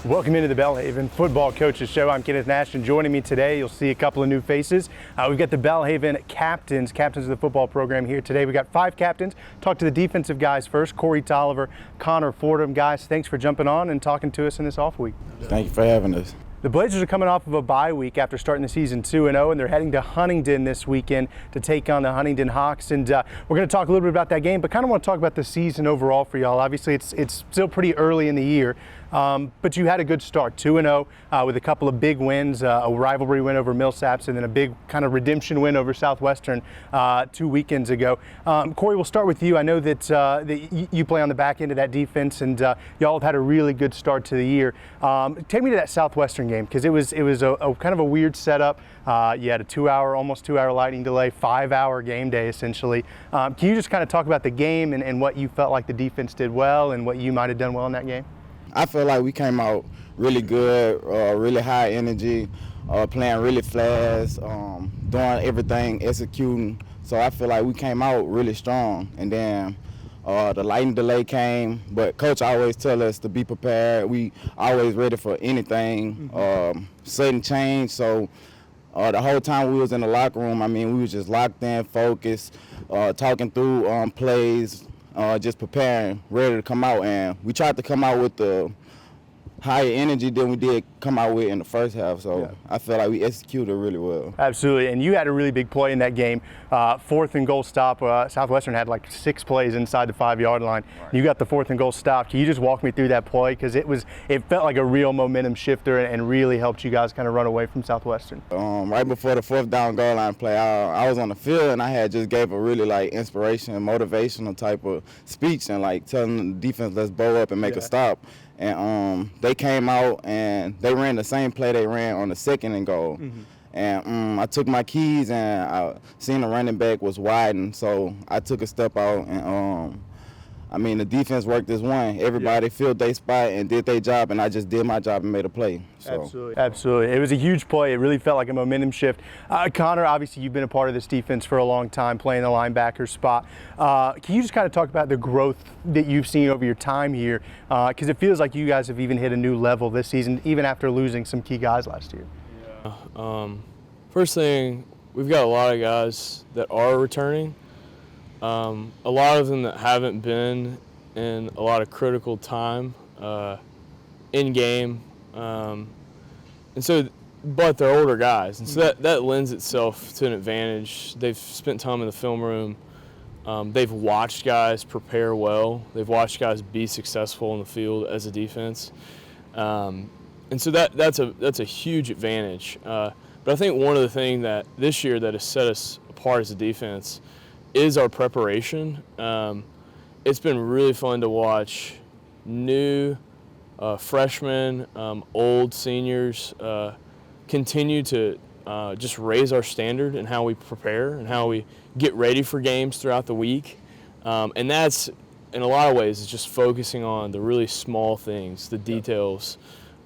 Welcome into the Belhaven Football Coaches Show. I'm Kenneth Nash, and joining me today, you'll see a couple of new faces. We've got the Belhaven captains of the football program here today. We've got 5 captains. Talk to the defensive guys first. Corey Toliver, Connor Fordham. Guys, thanks for jumping on and talking to us in this off week. Thank you for having us. The Blazers are coming off of a bye week after starting the season 2-0, and they're heading to Huntingdon this weekend to take on the Huntingdon Hawks. And we're going to talk a little bit about that game, but kind of want to talk about the season overall for y'all. Obviously, it's still pretty early in the year, but you had a good start, 2-0 with a couple of big wins, a rivalry win over Millsaps, and then a big kind of redemption win over Southwestern 2 weekends ago. Corey, we'll start with you. I know that you play on the back end of that defense, and y'all have had a really good start to the year. Take me to that Southwestern game, because it was a kind of a weird setup. You had a almost 2 hour lightning delay, 5-hour game day essentially. Can you just kind of talk about the game and what you felt like the defense did well and what you might have done well in that game? I feel like we came out really good, really high energy, playing really fast, doing everything, executing. So I feel like we came out really strong. And then the lightning delay came, but Coach always tell us to be prepared. We always ready for anything, sudden change. So the whole time we was in the locker room, I mean, we was just locked in, focused, talking through plays, just preparing, ready to come out. And we tried to come out with the higher energy than we did come out with in the first half. So yeah. I feel like we executed really well. Absolutely, and you had a really big play in that game. 4th and goal stop. Southwestern had like 6 plays inside the 5-yard line. Right. You got the 4th and goal stop. Can you just walk me through that play? Because it felt like a real momentum shifter and really helped you guys kind of run away from Southwestern. Right before the 4th down goal line play, I was on the field and I had just gave a really like inspiration, motivational type of speech and like telling the defense, let's bow up and make a stop. And they came out and they ran the same play they ran on the 2nd and goal. And I took my keys and I seen the running back was widened, so I took a step out and I mean, the defense worked as one. Everybody filled their spot and did their job, and I just did my job and made a play. So. Absolutely. It was a huge play. It really felt like a momentum shift. Connor, obviously you've been a part of this defense for a long time, playing the linebacker spot. Can you just kind of talk about the growth that you've seen over your time here? Because it feels like you guys have even hit a new level this season, even after losing some key guys last year. Yeah. First thing, we've got a lot of guys that are returning. A lot of them that haven't been in a lot of critical time in game, and so, but they're older guys, and so that lends itself to an advantage. They've spent time in the film room. They've watched guys prepare well. They've watched guys be successful in the field as a defense, and so that's a huge advantage. But I think one of the things that this year that has set us apart as a defense is our preparation. It's been really fun to watch new freshmen, old seniors continue to just raise our standard in how we prepare and how we get ready for games throughout the week. And that's, in a lot of ways, is just focusing on the really small things, the details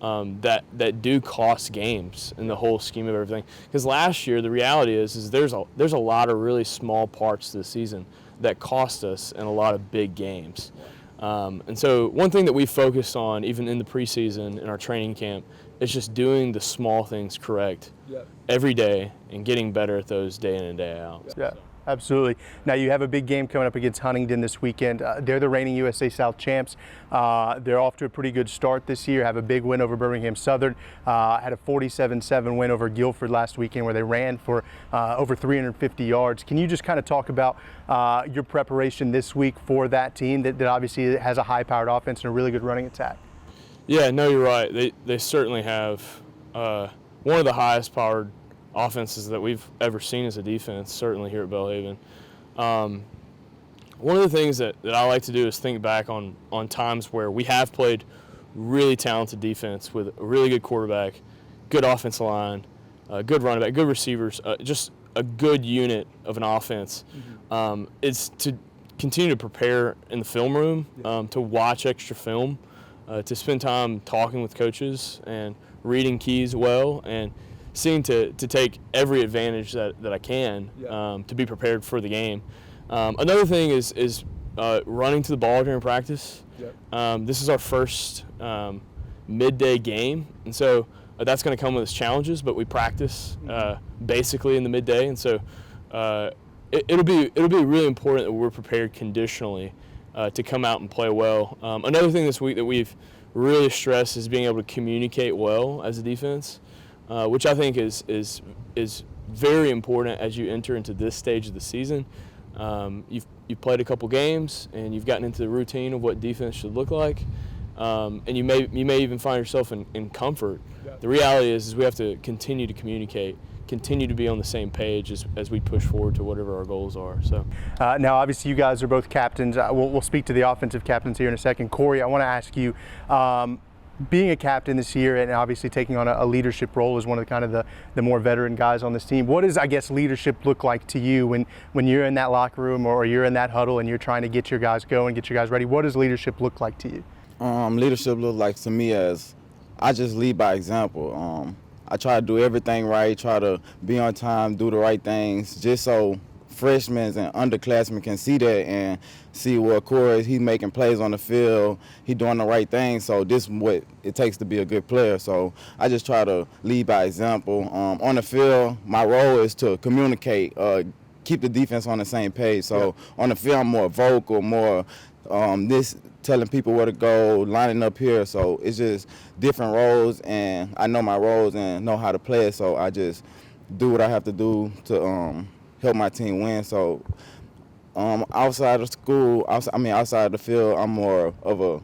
that do cost games in the whole scheme of everything. Because last year, the reality is there's a lot of really small parts to the season that cost us in a lot of big games. And so one thing that we focused on, even in the preseason in our training camp, is just doing the small things correct every day and getting better at those day in and day out. Yeah. Absolutely. Now you have a big game coming up against Huntingdon this weekend. They're the reigning USA South champs. They're off to a pretty good start this year. Have a big win over Birmingham Southern. Had a 47-7 win over Guilford last weekend where they ran for over 350 yards. Can you just kind of talk about your preparation this week for that team that obviously has a high-powered offense and a really good running attack? Yeah, no, you're right. They certainly have one of the highest-powered offenses that we've ever seen as a defense, certainly here at Belhaven. One of the things that I like to do is think back on times where we have played really talented defense with a really good quarterback, good offensive line, good running back, good receivers, just a good unit of an offense. It's to continue to prepare in the film room, to watch extra film, to spend time talking with coaches and reading keys well, and seeing to take every advantage that I can to be prepared for the game. Another thing is running to the ball during practice. This is our first midday game, and so that's going to come with its challenges. But we practice basically in the midday, and so it'll be really important that we're prepared conditionally to come out and play well. Another thing this week that we've really stressed is being able to communicate well as a defense, which I think is very important as you enter into this stage of the season. You've played a couple games and you've gotten into the routine of what defense should look like, and you may even find yourself in comfort. The reality is we have to continue to communicate, continue to be on the same page as we push forward to whatever our goals are. So now, obviously, you guys are both captains. We'll speak to the offensive captains here in a second. Corey, I want to ask you, being a captain this year and obviously taking on a leadership role as one of the more veteran guys on this team, what does, I guess, leadership look like to you when you're in that locker room or you're in that huddle and you're trying to get your guys going, get your guys ready? What does leadership look like to you? Leadership looks like to me as I just lead by example. I try to do everything right, try to be on time, do the right things, just so freshmen and underclassmen can see that and see what Corey, he's making plays on the field, he's doing the right thing. So this is what it takes to be a good player. So I just try to lead by example. On the field, my role is to communicate, keep the defense on the same page. So on the field, I'm more vocal, more telling people where to go, lining up here. So it's just different roles, and I know my roles and know how to play it. So I just do what I have to do to help my team win. So outside of school, outside of the field, I'm more of a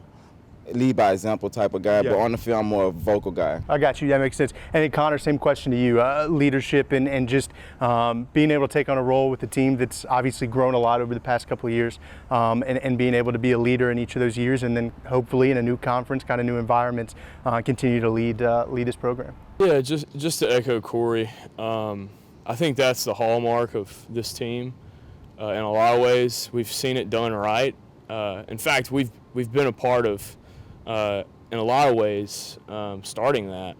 lead by example type of guy, but on the field, I'm more of a vocal guy. I got you. That makes sense. And then, Connor, same question to you. Leadership and just being able to take on a role with a team that's obviously grown a lot over the past couple of years, and being able to be a leader in each of those years, and then hopefully in a new conference, kind of new environments, continue to lead this program. Yeah, just to echo Corey, I think that's the hallmark of this team. In a lot of ways, we've seen it done right. In fact, we've been a part of, in a lot of ways, starting that.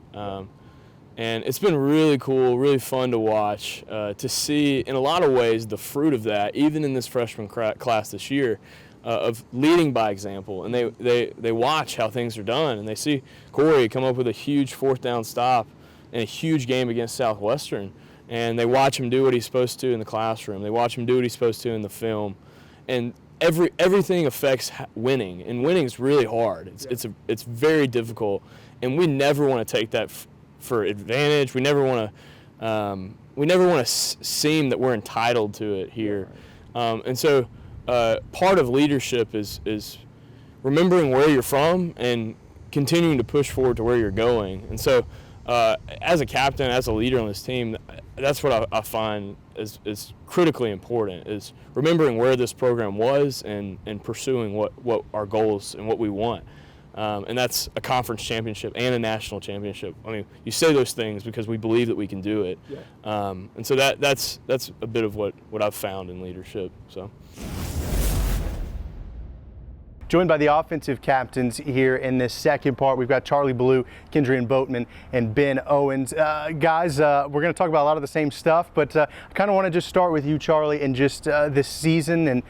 And it's been really cool, really fun to watch, to see, in a lot of ways, the fruit of that, even in this freshman class this year, of leading by example. And they watch how things are done, and they see Corey come up with a huge fourth down stop in a huge game against Southwestern. And they watch him do what he's supposed to in the classroom. They watch him do what he's supposed to in the film. And everything affects winning, and winning is really hard. It's very difficult, and we never want to take that for advantage. We never want to seem that we're entitled to it here. And so part of leadership is remembering where you're from and continuing to push forward to where you're going. And so as a captain, as a leader on this team, that's what I find is critically important, is remembering where this program was and pursuing what our goals and what we want. And that's a conference championship and a national championship. I mean, you say those things because we believe that we can do it. And so that's a bit of what I've found in leadership. So. Joined by the offensive captains here in this second part. We've got Charlie Ballou, Kendrian Boatman, and Ben Owens. Guys, we're going to talk about a lot of the same stuff, but I kind of want to just start with you, Charlie, and just this season. And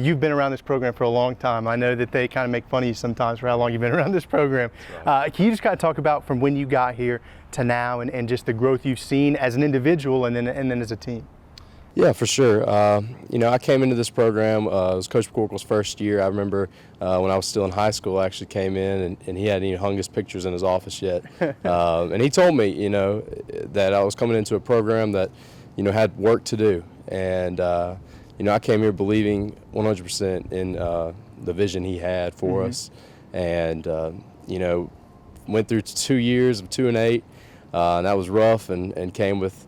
you've been around this program for a long time. I know that they kind of make fun of you sometimes for how long you've been around this program. Right. Can you just kind of talk about from when you got here to now and just the growth you've seen as an individual and then as a team? Yeah, for sure. I came into this program, it was Coach McCorkle's first year. I remember when I was still in high school, I actually came in and he hadn't even hung his pictures in his office yet. And he told me, that I was coming into a program that, had work to do. And, I came here believing 100% in the vision he had for us. And, went through 2 years of 2-8, and that was rough and came with,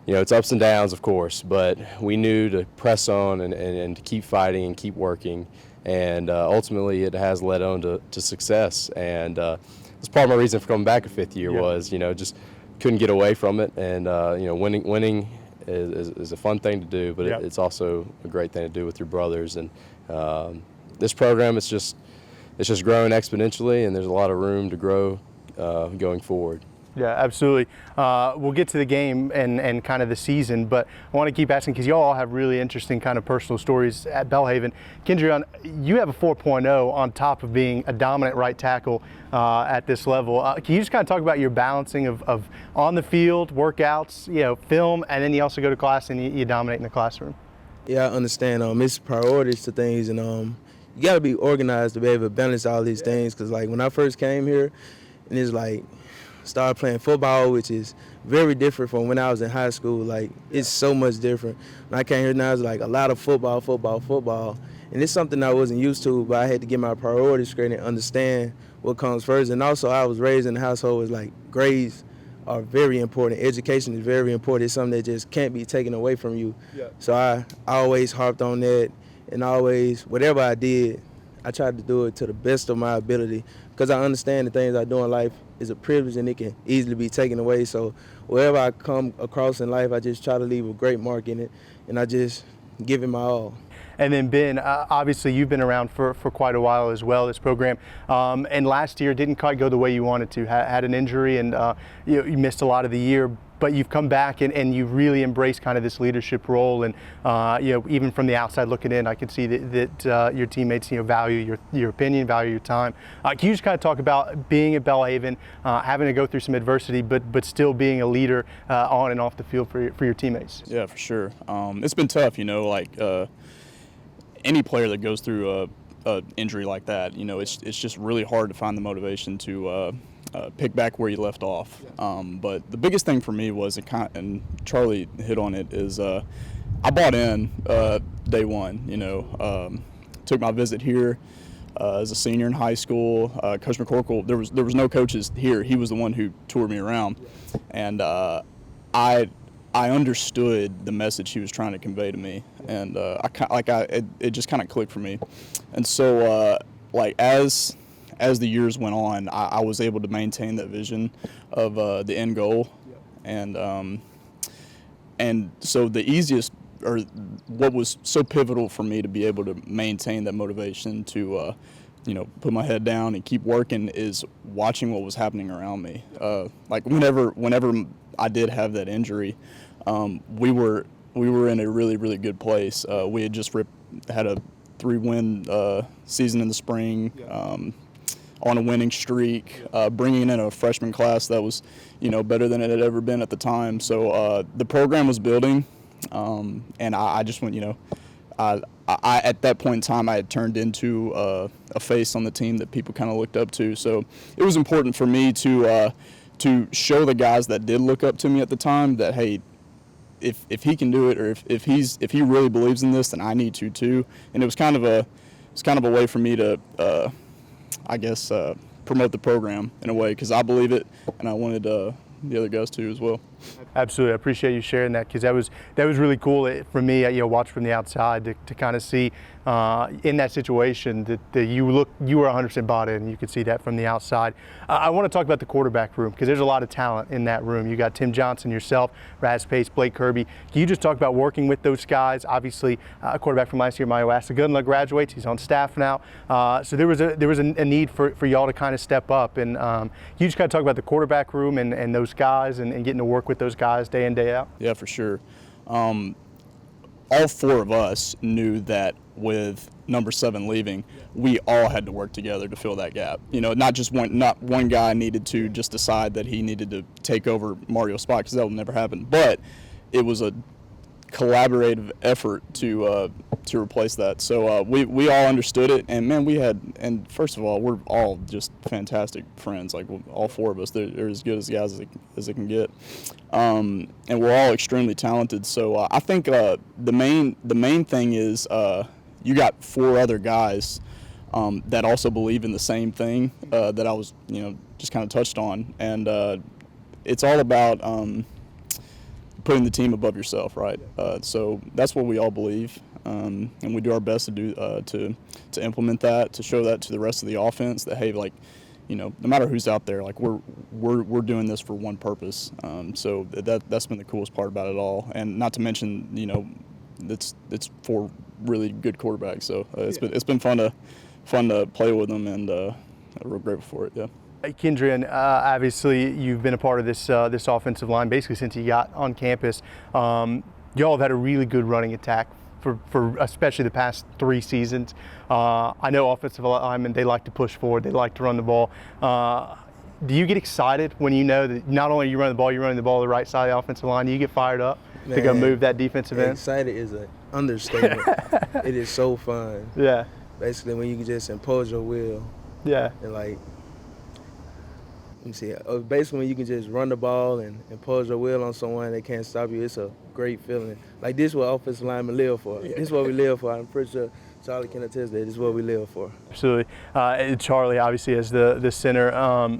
it's ups and downs, of course, but we knew to press on and to keep fighting and keep working. And ultimately, it has led on to success. And that's part of my reason for coming back a fifth year was, just couldn't get away from it. And, winning is a fun thing to do, but it's also a great thing to do with your brothers. And this program, it's just growing exponentially, and there's a lot of room to grow going forward. Yeah, absolutely. We'll get to the game and kind of the season, but I want to keep asking because you all have really interesting kind of personal stories at Belhaven. Kendrion, you have a 4.0 on top of being a dominant right tackle at this level. Can you just kind of talk about your balancing of on the field, workouts, film, and then you also go to class and you dominate in the classroom? Yeah, I understand. It's priorities to things, and you got to be organized to be able to balance all these things. Because like when I first came here, and it's like started playing football, which is very different from when I was in high school. Like it's so much different. When I came here now, it's like a lot of football, and it's something I wasn't used to. But I had to get my priorities straight and understand what comes first. And also, I was raised in a household with like grades are very important. Education is very important. It's something that just can't be taken away from you. Yeah. So I always harped on that, and always, whatever I did, I tried to do it to the best of my ability because I understand the things I do in life is a privilege and it can easily be taken away. So wherever I come across in life, I just try to leave a great mark in it, and I just give it my all. And then Ben, obviously you've been around for quite a while as well, this program, and last year didn't quite go the way you wanted to, had an injury, and you missed a lot of the year, but you've come back and you really embraced kind of this leadership role, and even from the outside looking in, I can see that your teammates value your opinion, value your time. Can you just kind of talk about being at Belhaven, having to go through some adversity, but still being a leader on and off the field for your teammates? Yeah, for sure. It's been tough, any player that goes through a injury like that, it's just really hard to find the motivation to pick back where you left off. But the biggest thing for me was, and Charlie hit on it, is I bought in day one. Took my visit here as a senior in high school. Coach McCorkle, there was no coaches here. He was the one who toured me around, and I understood the message he was trying to convey to me, and it just kind of clicked for me. And so as the years went on, I was able to maintain that vision of the end goal, and so the easiest, or what was so pivotal for me to be able to maintain that motivation to put my head down and keep working is watching what was happening around me. Whenever I did have that injury, we were in a really, really good place. We had just had a 3-win season in the spring, on a winning streak, bringing in a freshman class that was, better than it had ever been at the time. So the program was building, and I just went, I at that point in time I had turned into a face on the team that people kind of looked up to. So it was important for me to show the guys that did look up to me at the time that, hey, if he can do it, or if he really believes in this, then I need to too. And it was kind of a way for me to promote the program in a way, because I believe it, and I wanted the other guys to as well. Absolutely, I appreciate you sharing that, because that was really cool for me. Watch from the outside to kind of see in that situation that you were 100% bought in. You could see that from the outside. I want to talk about the quarterback room, because there's a lot of talent in that room. You got Tim Johnson, yourself, Raz Pace, Blake Kirby. Can you just talk about working with those guys? Obviously, a quarterback from last year, Mayo Asagunla, graduates. He's on staff now. So there was a need for y'all to kind of step up. And you just kind of talk about the quarterback room and those guys and getting to work with those guys day in, day out. Yeah, for sure. All four of us knew that with number 7 leaving, we all had to work together to fill that gap. Not one guy needed to just decide that he needed to take over Mario's spot, because that will never happen. But it was a collaborative effort to replace that. So we all understood it, and man, and first of all, we're all just fantastic friends. Like, all four of us, they're as good as guys as they can get, and we're all extremely talented. So I think the main thing is you got 4 other guys that also believe in the same thing that I was just kind of touched on, and it's all about putting the team above yourself, right? So that's what we all believe, and we do our best to do to implement that, to show that to the rest of the offense that, hey, no matter who's out there, like we're doing this for one purpose. So that's been the coolest part about it all, and not to mention, it's 4 really good quarterbacks. So it's been fun to play with them, and we're grateful for it. Yeah. Kendrian, obviously you've been a part of this offensive line basically since you got on campus. Y'all have had a really good running attack for especially the past 3 seasons. I know offensive linemen, they like to push forward, they like to run the ball. Do you get excited when you know that not only you run the ball, you're running the ball to the right side of the offensive line? Do you get fired up to go move that defensive end? Excited is an understatement. It is so fun. Yeah. Basically, when you can just impose your will. Yeah. And like, let me see. Basically, when you can just run the ball and impose your will on someone, they can't stop you. It's a great feeling. Like, this is what offensive linemen live for. This is what we live for. I'm pretty sure Charlie can attest that. This is what we live for. Absolutely. Charlie, obviously, as the center,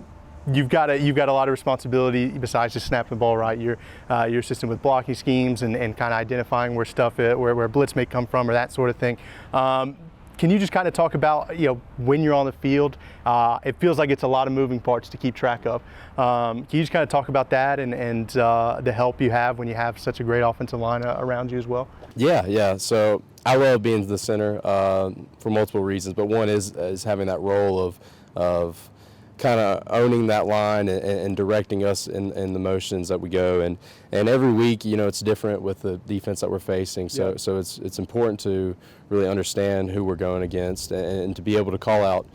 you've got a lot of responsibility besides just snapping the ball right. You're assisting with blocking schemes and kind of identifying where stuff is, where blitz may come from or that sort of thing. Can you just kind of talk about, when you're on the field, it feels like it's a lot of moving parts to keep track of. Can you just kind of talk about that and the help you have when you have such a great offensive line around you as well? Yeah. So I love being the center for multiple reasons, but one is having that role of kind of owning that line and directing us in the motions that we go. And every week, it's different with the defense that we're facing. So it's important to really understand who we're going against and to be able to call out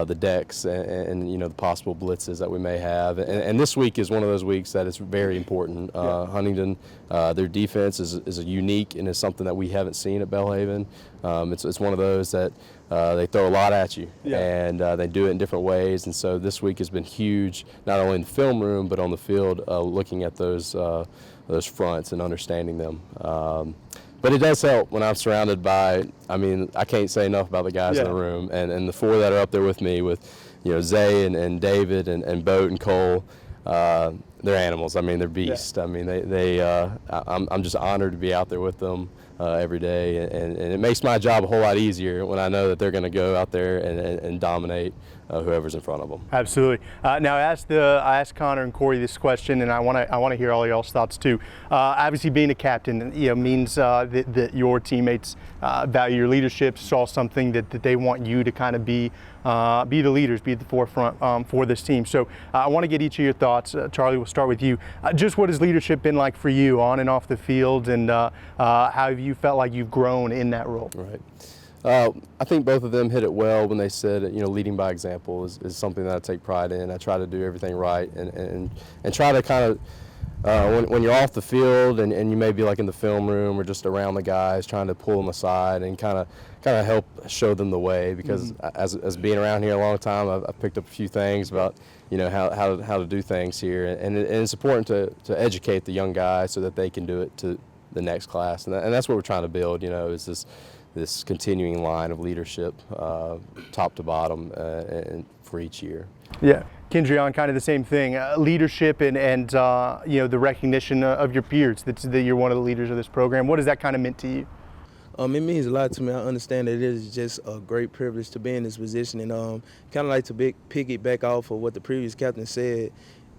the decks and the possible blitzes that we may have. And this week is one of those weeks that is very important. Huntingdon, their defense is unique and is something that we haven't seen at Belhaven. It's one of those that they throw a lot at you, and they do it in different ways. And so this week has been huge, not only in the film room but on the field, looking at those fronts and understanding them. But it does help when I'm surrounded by, I can't say enough about the guys in the room, and the 4 that are up there with me, with Zay and David and Boat and Cole. They're animals. They're beasts. I'm just honored to be out there with them every day, and it makes my job a whole lot easier when I know that they're going to go out there and dominate whoever's in front of them. Absolutely. Now, I asked Connor and Corey this question, and I want to hear all y'all's thoughts too. Obviously, being a captain, means that your teammates value your leadership, saw something that they want you to kind of be the leaders, be at the forefront for this team. So I want to get each of your thoughts. Charlie, we'll start with you. Just what has leadership been like for you on and off the field, and how have you felt like you've grown in that role? Right. I think both of them hit it well when they said, leading by example is something that I take pride in. I try to do everything right and try to kind of, when you're off the field and you may be like in the film room or just around the guys, trying to pull them aside and kind of help show them the way, because as being around here a long time, I've picked up a few things about, how to do things here. And it's important to educate the young guys so that they can do it to the next class. And that's what we're trying to build, is this continuing line of leadership, top to bottom, and for each year. Yeah. Kendrian, kind of the same thing. Leadership and the recognition of your peers that you're one of the leaders of this program. What has that kind of meant to you? It means a lot to me. I understand that it is just a great privilege to be in this position, and kind of like to piggyback off of what the previous captain said.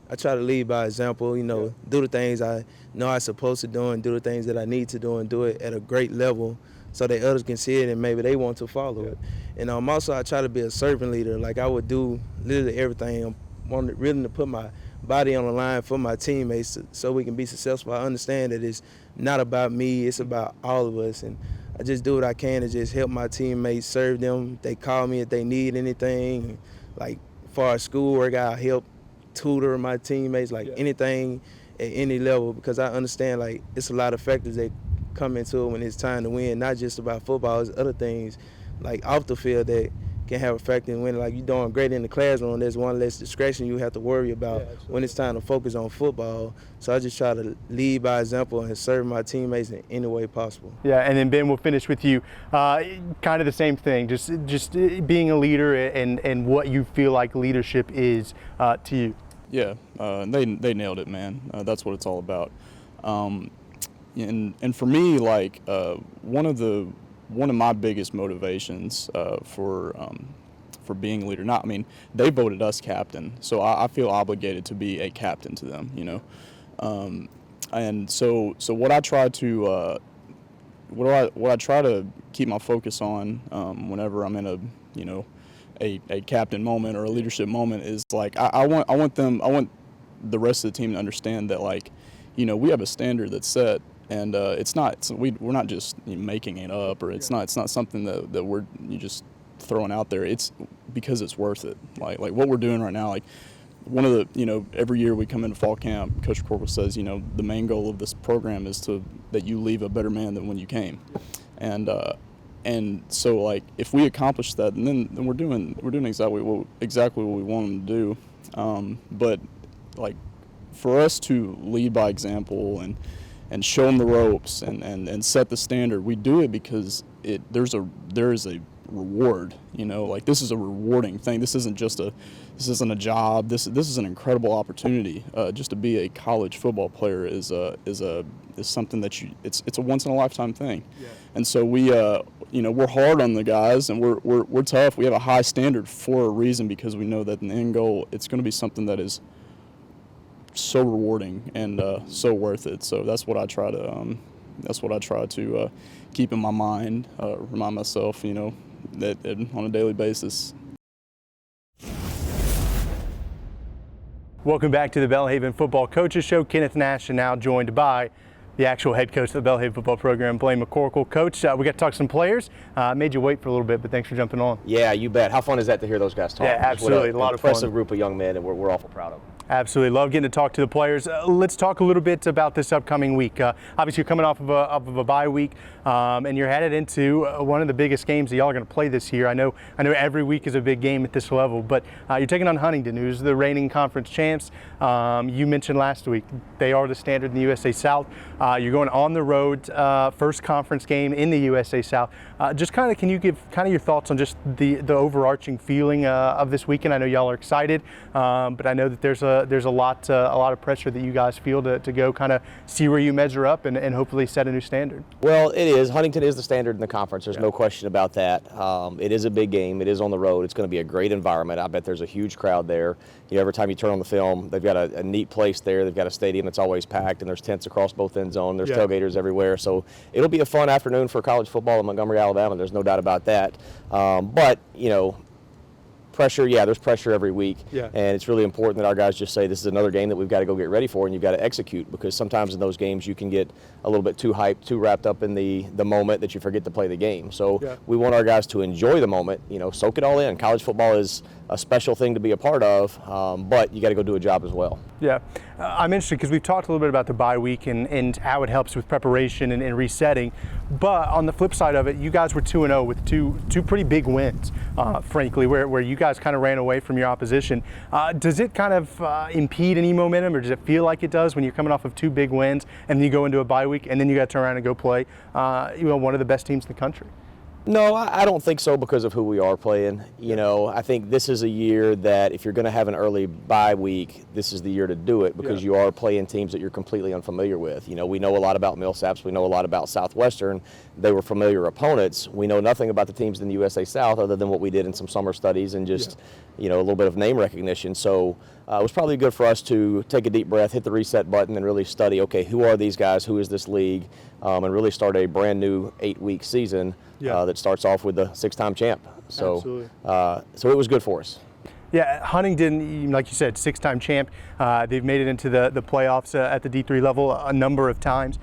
I try to lead by example, do the things I know I'm supposed to do and do the things that I need to do and do it at a great level, so that others can see it and maybe they want to follow it. And also I try to be a servant leader. Like, I would do literally everything. I'm willing to put my body on the line for my teammates so we can be successful. I understand that it's not about me, it's about all of us. And I just do what I can to just help my teammates, serve them. They call me if they need anything. Like, as far as schoolwork, I'll help tutor my teammates, anything at any level, because I understand, it's a lot of factors that come into it when it's time to win, not just about football, it's other things off the field that can have a factor in winning. Like, you're doing great in the classroom, there's one less distraction you have to worry about when it's time to focus on football. So I just try to lead by example and serve my teammates in any way possible. Yeah, and then Ben, we'll finish with you. Kind of the same thing, just being a leader and what you feel like leadership is to you. Yeah, they nailed it, man. That's what it's all about. And for me, one of my biggest motivations for being a leader, they voted us captain, so I feel obligated to be a captain to them, and so what I try to what I try to keep my focus on whenever I'm in a captain moment or a leadership moment is like I want the rest of the team to understand that, like, you know, we have a standard that's set, and we're not just making it up, or it's not something that we're just throwing out there. It's because it's worth it. Like what we're doing right now, like one of the, you know, every year we come into fall camp, Coach McCorkle says, you know, the main goal of this program is that you leave a better man than when you came, and so, like, if we accomplish that, then we're doing exactly what we want them to do. But like, for us to lead by example and show them the ropes and set the standard, we do it because there is a reward. You know, like, this is a rewarding thing. This isn't a job. This is an incredible opportunity. Just to be a college football player is something that it's a once in a lifetime thing. Yeah. And so we we're hard on the guys, and we're tough. We have a high standard for a reason, because we know that in the end goal it's going to be something that is so rewarding and so worth it. So that's what I try to keep in my mind, remind myself, you know, that on a daily basis. Welcome back to the Belhaven Football Coaches Show. Kenneth Nash, and now joined by the actual head coach of the Belhaven football program, Blaine McCorkle. Coach, we got to talk some players. Made you wait for a little bit, but thanks for jumping on. Yeah, you bet. How fun is that to hear those guys talk? Yeah, absolutely. A lot of fun. Impressive group of young men, and we're awful proud of them. Absolutely. Love getting to talk to the players. Let's talk a little bit about this upcoming week. Obviously, you're coming off of a bye week, and you're headed into one of the biggest games that y'all are going to play this year. I know every week is a big game at this level, but you're taking on Huntington, who's the reigning conference champs. You mentioned last week they are the standard in the USA South. You're going on the road, first conference game in the USA South. Just kind of, can you give kind of your thoughts on just the overarching feeling of this weekend? I know y'all are excited, but I know that there's a lot of pressure that you guys feel to go kind of see where you measure up and hopefully set a new standard. Well, it is. Huntington is the standard in the conference. There's no question about that. It is a big game. It is on the road. It's going to be a great environment. I bet there's a huge crowd there. You know, every time you turn on the film, they've got a neat place there. They've got a stadium that's always packed, and there's tents across both end zones. There's tailgaters everywhere. So it'll be a fun afternoon for college football in Montgomery, Alabama. There's no doubt about that. But, you know, pressure, there's pressure every week, and it's really important that our guys just say this is another game that we've got to go get ready for, and you've got to execute, because sometimes in those games you can get a little bit too hyped, too wrapped up in the moment that you forget to play the game. So we want our guys to enjoy the moment, you know, soak it all in. College football is a special thing to be a part of, but you got to go do a job as well. Yeah, I'm interested because we've talked a little bit about the bye week and how it helps with preparation and resetting. But on the flip side of it, you guys were 2-0 with two pretty big wins, frankly, where you guys kind of ran away from your opposition. Does it kind of impede any momentum, or does it feel like it does when you're coming off of two big wins and then you go into a bye week and then you got to turn around and go play one of the best teams in the country? No, I don't think so, because of who we are playing. You know, I think this is a year that if you're going to have an early bye week, this is the year to do it, because you are playing teams that you're completely unfamiliar with. You know, we know a lot about Millsaps. We know a lot about Southwestern. They were familiar opponents. We know nothing about the teams in the USA South other than what we did in some summer studies and just, you know, a little bit of name recognition. So it was probably good for us to take a deep breath, hit the reset button, and really study, okay, who are these guys? Who is this league? And really start a brand new 8-week season that starts off with the 6-time champ. So, so it was good for us. Yeah, Huntington, like you said, 6-time champ. They've made it into the playoffs at the D3 level a number of times.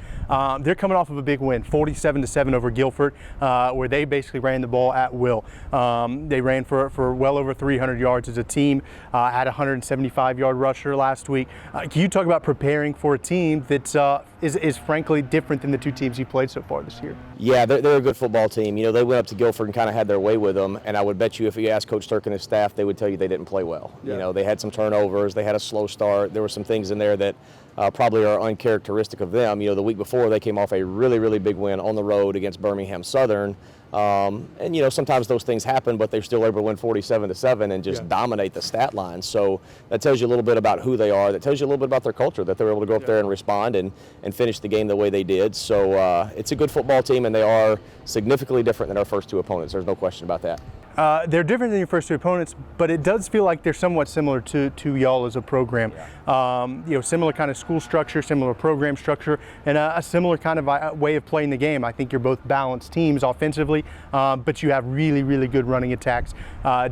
They're coming off of a big win, 47-7 over Guilford, where they basically ran the ball at will. They ran for well over 300 yards as a team, had a 175-yard rusher last week. Can you talk about preparing for a team that is frankly different than the two teams you played so far this year? Yeah, they're a good football team. You know, they went up to Guilford and kind of had their way with them, and I would bet you if you asked Coach Turk and his staff, they would tell you they didn't play well. You know, they had some turnovers, they had a slow start, there were some things in there that probably are uncharacteristic of them. You know, the week before they came off a really, really big win on the road against Birmingham Southern. And, you know, sometimes those things happen, but they're still able to win 47-7 and just dominate the stat line. So that tells you a little bit about who they are. That tells you a little bit about their culture, that they're able to go up there and respond and finish the game the way they did. So it's a good football team, and they are significantly different than our first two opponents. There's no question about that. They're different than your first two opponents, but it does feel like they're somewhat similar to y'all as a program. You know, similar kind of school structure, similar program structure, and a similar kind of way of playing the game. I think you're both balanced teams offensively, offensively, but you have really, really good running attacks.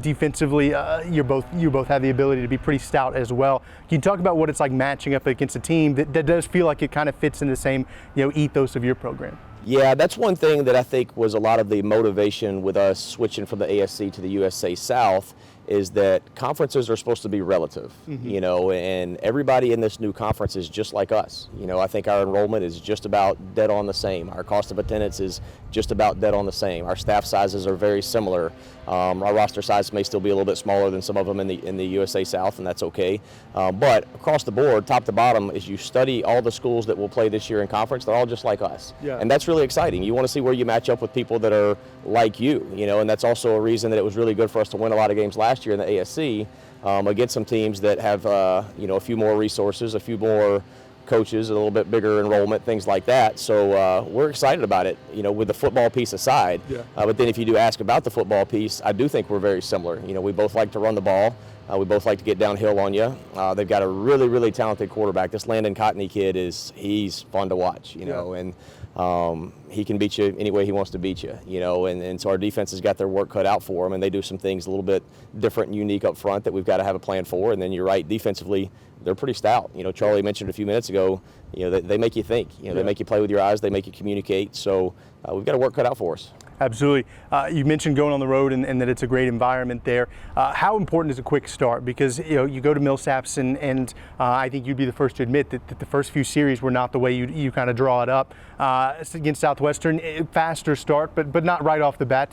Defensively, you both have the ability to be pretty stout as well. Can you talk about what it's like matching up against a team that does feel like it kind of fits in the same ethos of your program? Yeah, that's one thing that I think was a lot of the motivation with us switching from the ASC to the USA South, is that conferences are supposed to be relative, and everybody in this new conference is just like us. I think our enrollment is just about dead on the same. Our cost of attendance is just about dead on the same. Our staff sizes are very similar. Our roster size may still be a little bit smaller than some of them in the USA South, and that's okay. But across the board, top to bottom, as you study all the schools that will play this year in conference, they're all just like us. Yeah. And that's really exciting. You want to see where you match up with people that are like you, and that's also a reason that it was really good for us to win a lot of games last year in the ASC against some teams that have, a few more resources, a few more coaches, a little bit bigger enrollment, things like that. So we're excited about it, with the football piece aside. Yeah. But then if you do ask about the football piece, I do think we're very similar. We both like to run the ball. We both like to get downhill on you. They've got a really, really talented quarterback. This Landon Cotney kid he's fun to watch, and he can beat you any way he wants to beat you, and so our defense has got their work cut out for them, and they do some things a little bit different and unique up front that we've got to have a plan for. And then you're right, defensively, they're pretty stout. Charlie mentioned a few minutes ago, they make you think, they make you play with your eyes, they make you communicate. So we've got a work cut out for us. Absolutely. You mentioned going on the road and that it's a great environment there. How important is a quick start? Because you go to Millsaps and I think you'd be the first to admit that the first few series were not the way you kind of draw it up. Against Southwestern, faster start, but not right off the bat.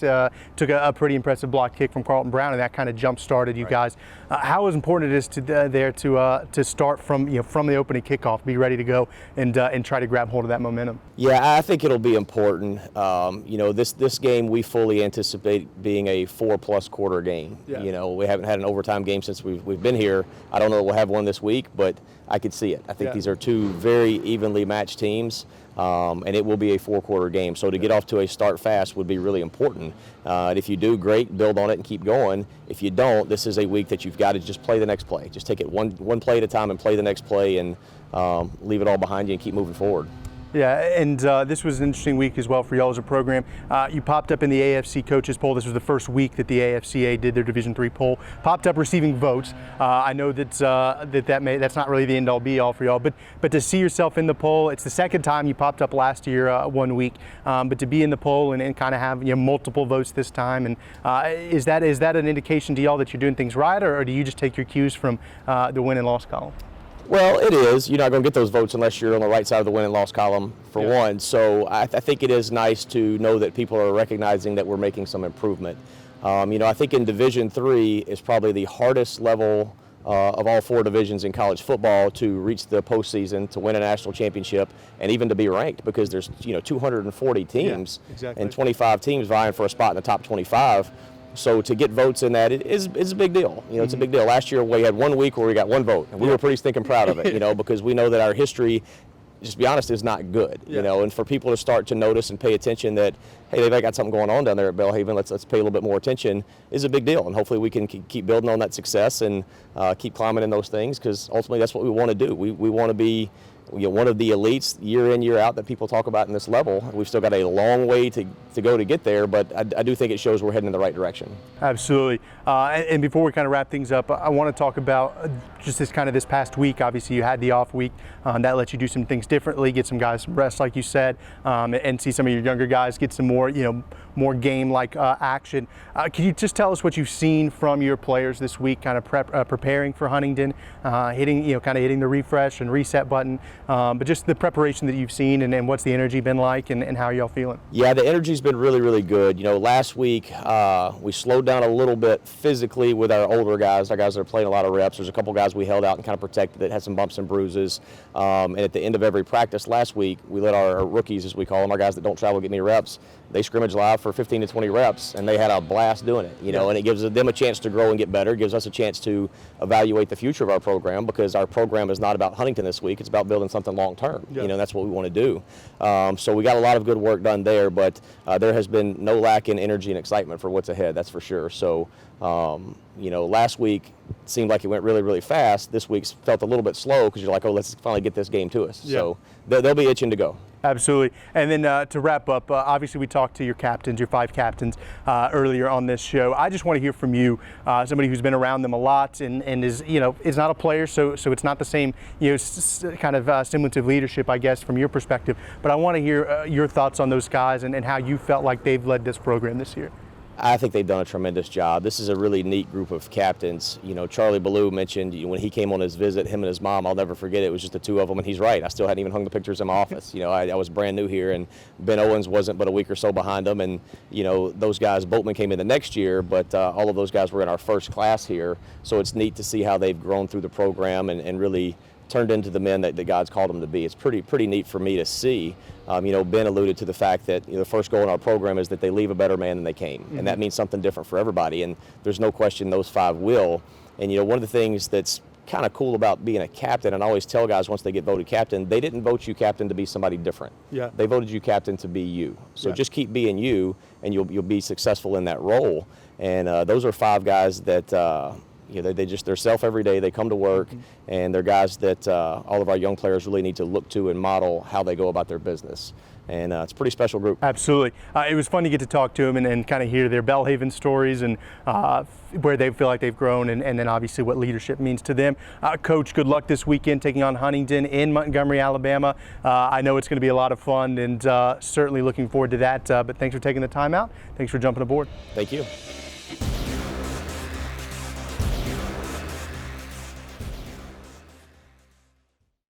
Took a pretty impressive block kick from Carlton Brown, and that kind of jump started you guys. How important it is to start from the opening kickoff, be ready to go and try to grab hold of that momentum. Yeah, I think it'll be important. This game we fully anticipate being a 4+ quarter game. Yeah. We haven't had an overtime game since we've been here. I don't know that we'll have one this week, but I could see it. I think these are two very evenly matched teams, and it will be a 4-quarter game. So to get off to a start fast would be really important. And if you do, great, build on it and keep going. If you don't, this is a week that you've got to just play the next play. Just take it one play at a time and play the next play, and leave it all behind you and keep moving forward. Yeah, and this was an interesting week as well for y'all as a program. You popped up in the AFC coaches poll. This was the first week that the AFCA did their Division III poll. Popped up receiving votes. I know that's not really the end all be all for y'all, but to see yourself in the poll, it's the second time you popped up last year, 1 week, but to be in the poll and kind of have multiple votes this time, and is that an indication to y'all that you're doing things right, or do you just take your cues from the win and loss column? Well, it is. You're not going to get those votes unless you're on the right side of the win and loss column, for one. So I think it is nice to know that people are recognizing that we're making some improvement. I think in Division III is probably the hardest level of all 4 divisions in college football to reach the postseason, to win a national championship, and even to be ranked, because there's 240 teams and 25 teams vying for a spot in the top 25. So to get votes in that is a big deal. It's a big deal. Last year we had 1 week where we got 1 vote, and we were pretty stinking proud of it, because we know that our history, just to be honest, is not good, and for people to start to notice and pay attention that, hey, they've got something going on down there at Belhaven, let's pay a little bit more attention, is a big deal. And hopefully we can keep building on that success and keep climbing in those things, because ultimately that's what we want to do. We want to be one of the elites year in, year out that people talk about in this level. We've still got a long way to go to get there, but I do think it shows we're heading in the right direction. Absolutely. And before we kind of wrap things up, I want to talk about just this past week. Obviously, you had the off week. That lets you do some things differently, get some guys some rest, like you said, and see some of your younger guys get some more, more game-like action. Can you just tell us what you've seen from your players this week, kind of preparing for Huntingdon, hitting the refresh and reset button, but just the preparation that you've seen, and what's the energy been like, and how are y'all feeling? Yeah, the energy's been really, really good. Last week we slowed down a little bit physically with our older guys, our guys that are playing a lot of reps. There's a couple guys we held out and kind of protected that had some bumps and bruises. And at the end of every practice last week, we let our rookies, as we call them, our guys that don't travel get any reps, they scrimmage live for 15 to 20 reps, and they had a blast doing it, and it gives them a chance to grow and get better. It gives us a chance to evaluate the future of our program, because our program is not about Huntington this week, it's about building something long term. That's what we want to do. So we got a lot of good work done there, but there has been no lack in energy and excitement for what's ahead, that's for sure. So last week seemed like it went really, really fast. This week's felt a little bit slow, because you're like, oh, let's finally get this game to us. So they'll be itching to go. Absolutely. And then to wrap up, obviously we talked to your captains, your 5 captains earlier on this show. I just want to hear from you, somebody who's been around them a lot and is, is not a player, so it's not the same, kind of semblance of leadership, I guess, from your perspective. But I want to hear your thoughts on those guys and how you felt like they've led this program this year. I think they've done a tremendous job. This is a really neat group of captains. Charlie Ballou mentioned when he came on his visit, him and his mom, I'll never forget it was just the 2 of them, and he's right. I still hadn't even hung the pictures in my office. I was brand new here, and Ben Owens wasn't but a week or so behind them, and those guys, Boatman came in the next year, but all of those guys were in our first class here, so it's neat to see how they've grown through the program and really turned into the men that God's called them to be. It's pretty neat for me to see. Ben alluded to the fact that the first goal in our program is that they leave a better man than they came, and that means something different for everybody. And there's no question those 5 will. And one of the things that's kind of cool about being a captain, and I always tell guys once they get voted captain, they didn't vote you captain to be somebody different. Yeah. They voted you captain to be you. So just keep being you, and you'll be successful in that role. And those are 5 guys that. They're self every day. They come to work, and they're guys that all of our young players really need to look to and model how they go about their business. And it's a pretty special group. Absolutely. It was fun to get to talk to them and kind of hear their Belhaven stories and where they feel like they've grown and then obviously what leadership means to them. Coach, good luck this weekend taking on Huntingdon in Montgomery, Alabama. I know it's going to be a lot of fun and certainly looking forward to that. But thanks for taking the time out. Thanks for jumping aboard. Thank you.